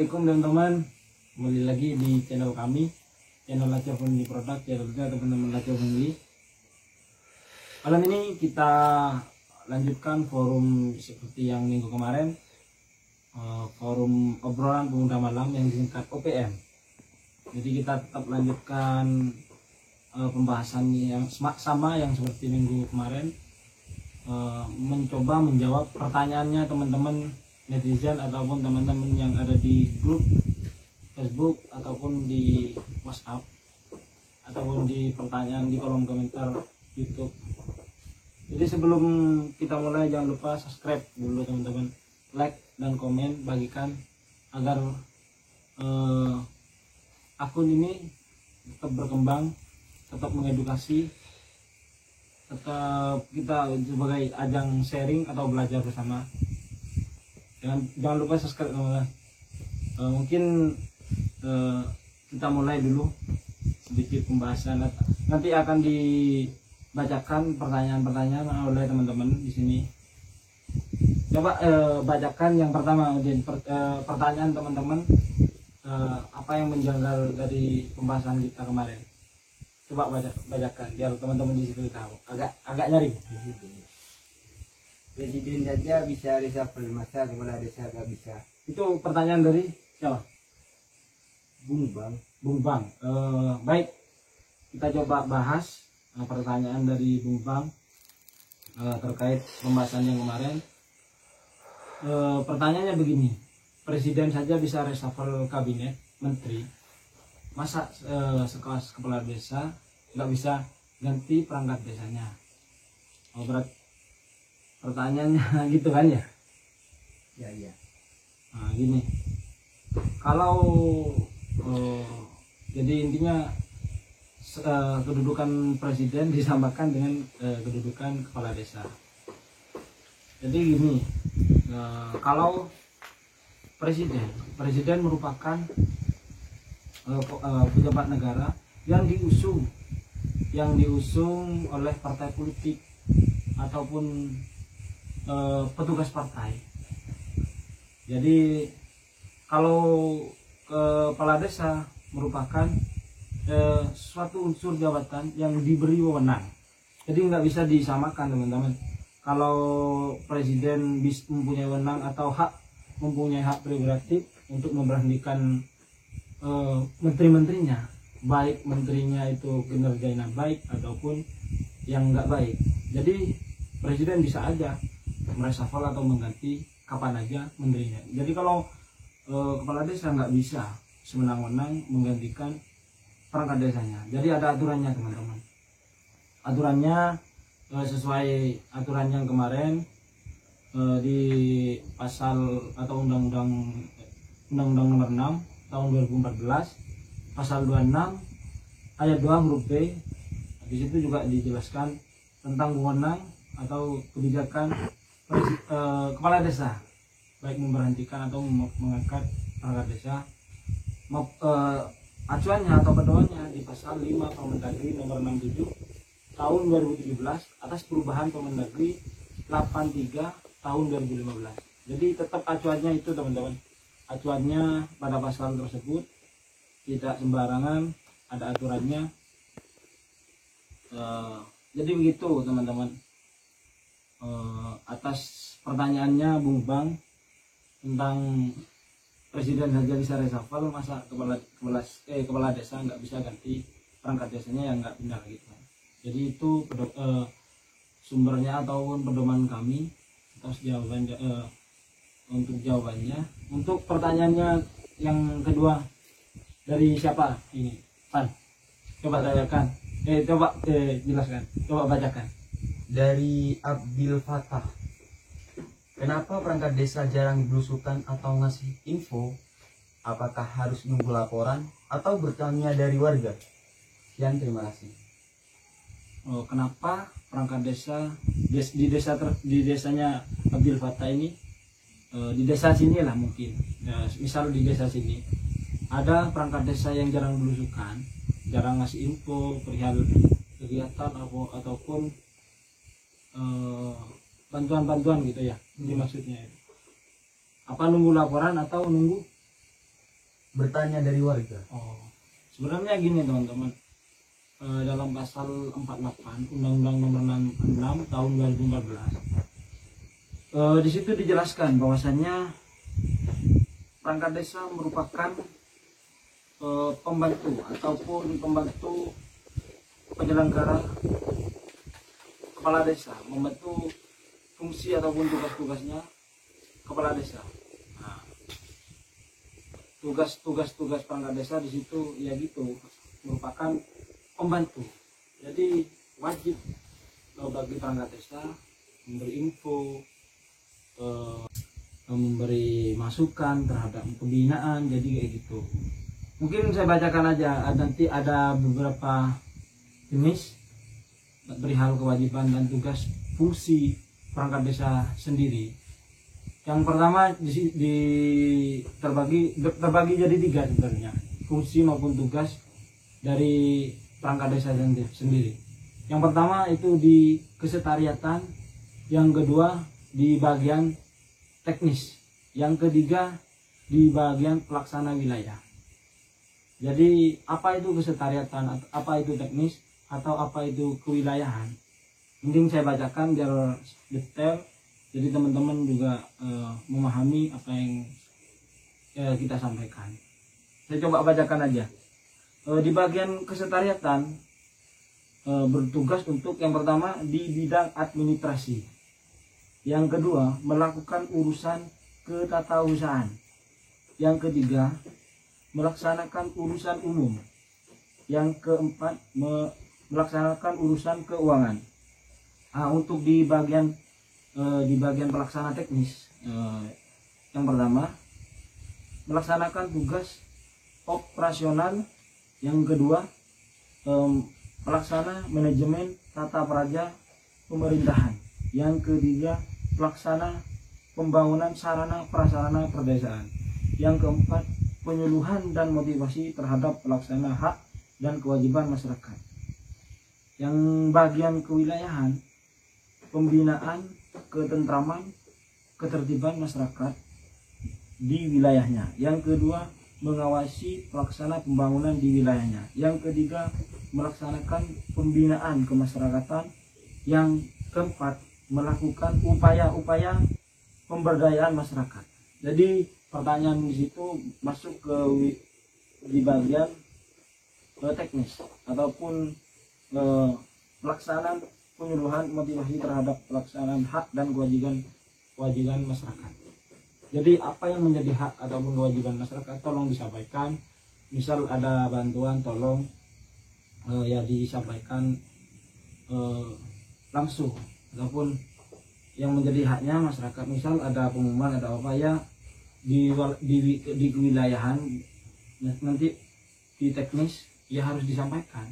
Assalamualaikum teman-teman, kembali lagi di channel kami, channel Laco Family Product, channelnya teman-teman Laco Family. Malam ini kita lanjutkan forum seperti yang minggu kemarin, forum obrolan pemuda malam yang disingkat OPM. Jadi kita tetap lanjutkan pembahasan yang sama yang seperti minggu kemarin, mencoba menjawab pertanyaannya teman-teman netizen ataupun teman-teman yang ada di grup Facebook ataupun di WhatsApp ataupun di pertanyaan di kolom komentar YouTube. Jadi sebelum kita mulai jangan lupa subscribe dulu teman-teman, like dan komen, bagikan agar akun ini tetap berkembang, tetap mengedukasi, tetap kita sebagai ajang sharing atau belajar bersama. Jangan lupa subscribe teman-teman. Mungkin kita mulai dulu sedikit pembahasan. Nanti akan dibacakan pertanyaan-pertanyaan oleh teman-teman di sini. Coba bacakan yang pertama, pertanyaan teman-teman, apa yang menjanggal dari pembahasan kita kemarin. Coba bacakan biar teman-teman di situ tahu. Agak nyaring. Presiden saja bisa reshuffle, masa kepala desa gak bisa? Itu pertanyaan dari siapa? Bung Bang. Bung Bang. Baik, kita coba bahas pertanyaan dari Bung Bang terkait pembahasan yang kemarin. Pertanyaannya begini, presiden saja bisa reshuffle kabinet menteri, masa sekelas kepala desa nggak bisa ganti perangkat desanya? Berarti pertanyaannya gitu kan ya? Ya. Nah gini, kalau jadi intinya kedudukan presiden disamakan dengan kedudukan kepala desa. Jadi gini, kalau presiden merupakan pejabat negara yang diusung oleh partai politik ataupun petugas partai. Jadi kalau kepala desa merupakan suatu unsur jabatan yang diberi wewenang, jadi nggak bisa disamakan teman-teman. Kalau presiden mempunyai wewenang atau mempunyai hak prerogatif untuk memberhentikan menteri-menterinya, baik menterinya itu kinerjanya baik ataupun yang nggak baik. Jadi presiden bisa aja mereshuffle atau mengganti kapan aja menterinya. Jadi kalau kepala desa nggak bisa sewenang-wenang menggantikan perangkat desanya. Jadi ada aturannya teman-teman. Aturannya sesuai aturan yang kemarin di pasal atau undang-undang nomor 6 tahun 2014, pasal 26 ayat 2 huruf B. Di situ juga dijelaskan tentang wewenang atau kebijakan kepala desa, baik memberhentikan atau mengangkat perangkat desa. Acuannya atau pedomannya di pasal 5 Permendagri nomor 67 tahun 2017 atas perubahan Permendagri 83 tahun 2015. Jadi tetap acuannya itu teman-teman, acuannya pada pasal tersebut tidak sembarangan, ada aturannya. Jadi begitu teman-teman. Atas pertanyaannya Bung Bang tentang presiden saja bisa reshuffle, masa kepala desa nggak bisa ganti perangkat desanya yang nggak pindah gitu. Jadi itu sumbernya ataupun pedoman kami atas untuk jawabannya. Untuk pertanyaannya yang kedua dari siapa ini, Pan? Coba tanyakan. Jelaskan. Coba bacakan. Dari Abdul Fatah. Kenapa perangkat desa jarang belusukan atau ngasih info? Apakah harus nunggu laporan atau bertanya dari warga? Sekian, terima kasih. Kenapa perangkat desa di desanya Abdul Fatah ini, di desa sini lah mungkin, misal di desa sini ada perangkat desa yang jarang belusukan, jarang ngasih info perihal kegiatan ataupun bantuan-bantuan gitu ya. Ini maksudnya apa, nunggu laporan atau nunggu bertanya dari warga? Oh, sebenarnya gini teman-teman. Dalam pasal 48 Undang-Undang Nomor 6 Tahun 2014, di situ dijelaskan bahwasannya perangkat desa merupakan pembantu ataupun pembantu penyelenggara kepala desa, membantu fungsi ataupun tugas-tugasnya kepala desa. Nah, tugas perangkat desa di situ ya gitu, merupakan pembantu. Jadi wajib bagi perangkat desa memberi info, memberi masukan terhadap pembinaan. Jadi kayak gitu. Mungkin saya bacakan aja, nanti ada beberapa jenis perihal kewajiban dan tugas fungsi perangkat desa sendiri. Yang pertama terbagi jadi 3 sebenarnya, fungsi maupun tugas dari perangkat desa sendiri. Yang pertama itu di kesetariatan, yang kedua di bagian teknis, yang ketiga di bagian pelaksana wilayah. Jadi apa itu kesetariatan, apa itu teknis, atau apa itu kewilayahan? Mending saya bacakan biar detail, jadi teman-teman juga memahami apa yang kita sampaikan. Saya coba bacakan aja. Di bagian kesetariatan bertugas untuk yang pertama di bidang administrasi, yang kedua melakukan urusan ketatausahaan, yang ketiga melaksanakan urusan umum, yang keempat melaksanakan urusan keuangan. Untuk di bagian pelaksana teknis, yang pertama melaksanakan tugas operasional, yang kedua pelaksana manajemen tata praja pemerintahan, yang ketiga pelaksana pembangunan sarana prasarana perdesaan, yang keempat penyuluhan dan motivasi terhadap pelaksana hak dan kewajiban masyarakat. Yang bagian kewilayahan, pembinaan ketentraman ketertiban masyarakat di wilayahnya, yang kedua mengawasi pelaksana pembangunan di wilayahnya, yang ketiga melaksanakan pembinaan kemasyarakatan, yang keempat melakukan upaya-upaya pemberdayaan masyarakat. Jadi pertanyaan di situ masuk di bagian teknis ataupun pelaksanaan penyuluhan motivasi terhadap pelaksanaan hak dan kewajiban masyarakat. Jadi apa yang menjadi hak ataupun kewajiban masyarakat tolong disampaikan. Misal ada bantuan tolong ya disampaikan langsung, ataupun yang menjadi haknya masyarakat, misal ada pengumuman ada apa ya di kewilayahan, nanti di teknis ya harus disampaikan.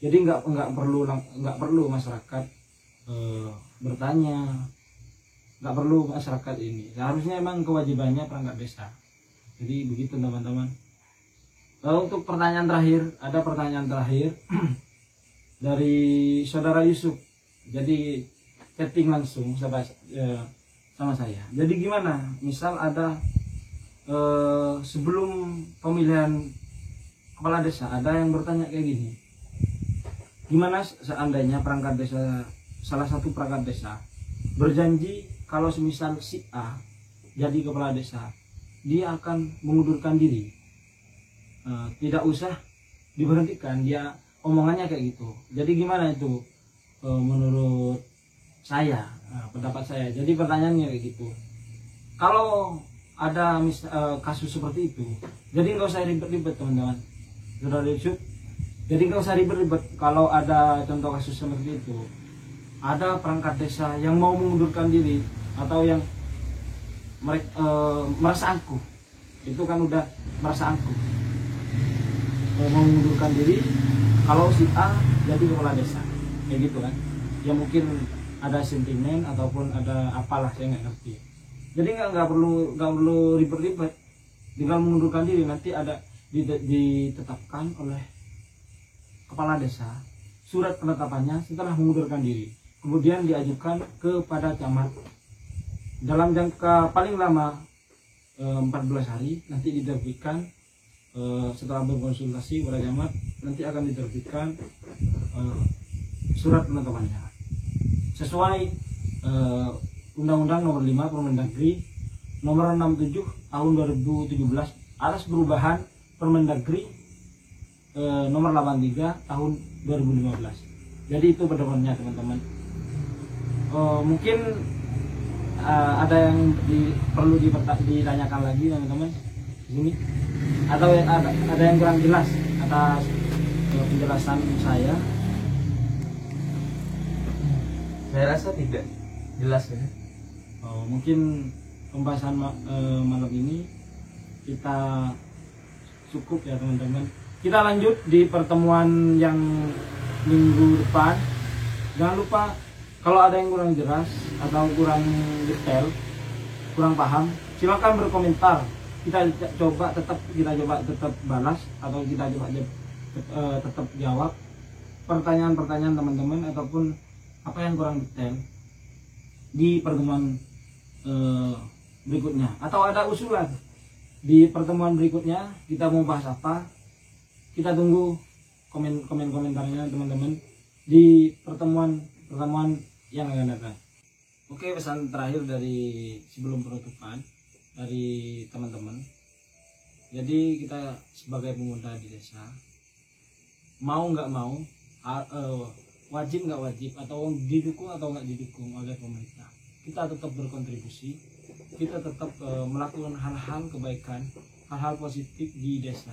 Jadi nggak perlu masyarakat bertanya, nggak perlu masyarakat ini, seharusnya emang kewajibannya perangkat desa. Jadi begitu teman-teman. Untuk pertanyaan terakhir, ada pertanyaan terakhir dari saudara Yusuf. Jadi chatting langsung sama saya. Jadi gimana? Misal ada sebelum pemilihan kepala desa ada yang bertanya kayak gini. Gimana seandainya perangkat desa, salah satu perangkat desa berjanji kalau semisal si A jadi kepala desa, dia akan mengundurkan diri, tidak usah diberhentikan, dia omongannya kayak gitu. Jadi gimana itu menurut saya, pendapat saya. Jadi pertanyaannya kayak gitu. Kalau ada kasus seperti itu, jadi nggak usah ribet-ribet teman-teman. Saudara Yusuf, jadi nggak usah ribet-ribet. Kalau ada contoh kasus seperti itu, ada perangkat desa yang mau mengundurkan diri atau yang merasa angkuh, itu kan udah merasa angkuh, mau mengundurkan diri kalau si A jadi kepala desa, kayak gitu kan. Ya mungkin ada sentimen ataupun ada apalah, saya nggak ngerti. Jadi nggak perlu ribet-ribet, tinggal mengundurkan diri. Nanti ada ditetapkan oleh kepala desa surat penetapannya setelah mengundurkan diri, kemudian diajukan kepada camat dalam jangka paling lama 14 hari, nanti diterbitkan setelah berkonsultasi kepada camat nanti akan diterbitkan surat penetapannya sesuai Undang-Undang Nomor 5 Permendagri Nomor 67 Tahun 2017 atas perubahan Permendagri Nomor 83 Tahun 2015. Jadi itu pedomannya teman-teman. Mungkin ada yang perlu ditanyakan lagi teman-teman di sini, atau ada yang kurang jelas atas penjelasan saya. Saya rasa tidak jelas ya. Mungkin pembahasan malam ini kita cukup ya teman-teman. Kita lanjut di pertemuan yang minggu depan. Jangan lupa kalau ada yang kurang jelas atau kurang detail, kurang paham, silakan berkomentar. Kita coba tetap balas atau kita coba tetap jawab pertanyaan-pertanyaan teman-teman ataupun apa yang kurang detail di pertemuan berikutnya, atau ada usulan di pertemuan berikutnya kita mau bahas apa, kita tunggu komentarnya teman-teman di pertemuan yang akan datang. Oke, pesan terakhir dari sebelum penutupan dari teman-teman. Jadi kita sebagai pemuda di desa, mau nggak mau, wajib nggak wajib, atau didukung atau nggak didukung oleh pemerintah, kita tetap berkontribusi, kita tetap melakukan hal-hal kebaikan, hal-hal positif di desa.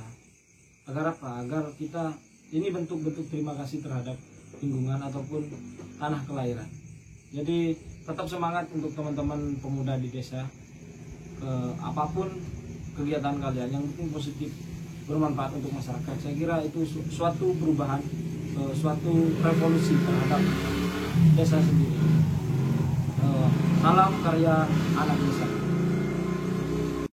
Agar apa? Agar kita ini bentuk-bentuk terima kasih terhadap lingkungan ataupun tanah kelahiran. Jadi tetap semangat untuk teman-teman pemuda di desa. Apapun kegiatan kalian yang penting positif, bermanfaat untuk masyarakat. Saya kira itu suatu perubahan, suatu revolusi terhadap desa sendiri. Salam karya anak desa.